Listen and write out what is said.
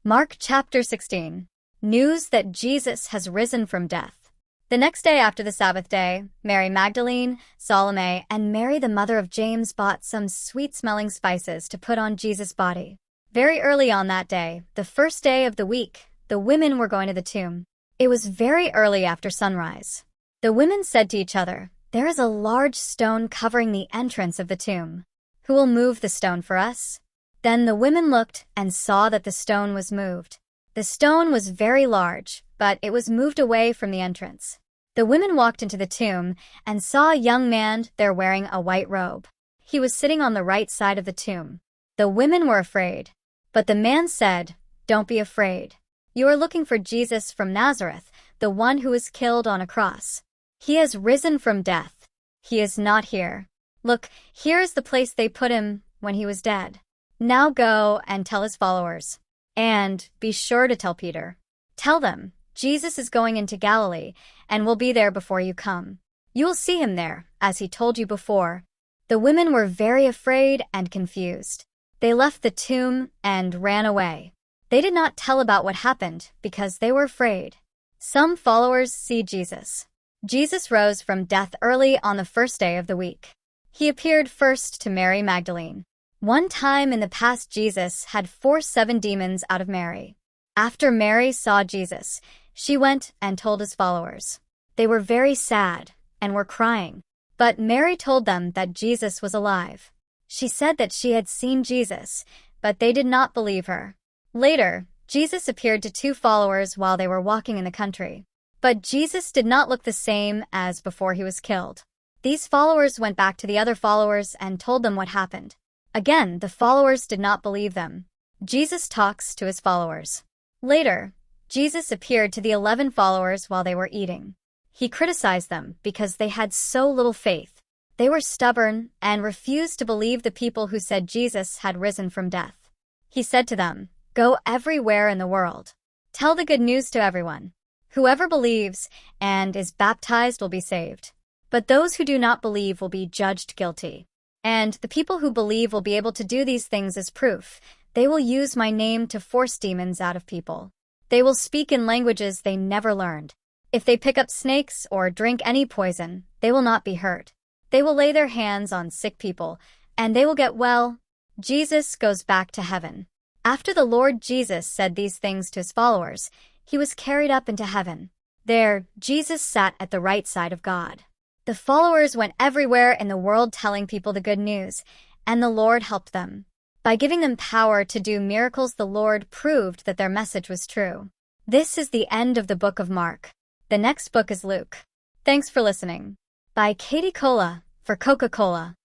Mark chapter 16. News that Jesus has risen from death. The next day after the Sabbath day, Mary Magdalene, Salome, and Mary the mother of James bought some sweet-smelling spices to put on Jesus' body. Very early on that day, the first day of the week, the women were going to the tomb. It was very early after sunrise. The women said to each other, "There is a large stone covering the entrance of the tomb. Who will move the stone for us?" Then the women looked and saw that the stone was moved. The stone was very large, but it was moved away from the entrance. The women walked into the tomb and saw a young man there wearing a white robe. He was sitting on the right side of the tomb. The women were afraid, but the man said, "Don't be afraid. You are looking for Jesus from Nazareth, the one who was killed on a cross. He has risen from death. He is not here. Look, here is the place they put him when he was dead. Now go and tell his followers. And be sure to tell Peter. Tell them, Jesus is going into Galilee and will be there before you come. You will see him there, as he told you before." The women were very afraid and confused. They left the tomb and ran away. They did not tell about what happened because they were afraid. Some followers see Jesus. Jesus rose from death early on the first day of the week. He appeared first to Mary Magdalene. One time in the past, Jesus had forced 7 demons out of Mary. After Mary saw Jesus, she went and told his followers. They were very sad and were crying, but Mary told them that Jesus was alive. She said that she had seen Jesus, but they did not believe her. Later, Jesus appeared to 2 followers while they were walking in the country. But Jesus did not look the same as before he was killed. These followers went back to the other followers and told them what happened. Again, the followers did not believe them. Jesus talks to his followers. Later, Jesus appeared to the 11 followers while they were eating. He criticized them because they had so little faith. They were stubborn and refused to believe the people who said Jesus had risen from death. He said to them, "Go everywhere in the world. Tell the good news to everyone. Whoever believes and is baptized will be saved. But those who do not believe will be judged guilty. And the people who believe will be able to do these things as proof. They will use my name to force demons out of people. They will speak in languages they never learned. If they pick up snakes or drink any poison, they will not be hurt. They will lay their hands on sick people, and they will get well." Jesus goes back to heaven. After the Lord Jesus said these things to his followers, he was carried up into heaven. There, Jesus sat at the right side of God. The followers went everywhere in the world telling people the good news, and the Lord helped them. By giving them power to do miracles, the Lord proved that their message was true. This is the end of the book of Mark. The next book is Luke. Thanks for listening. By Katie Cola for Coca-Cola.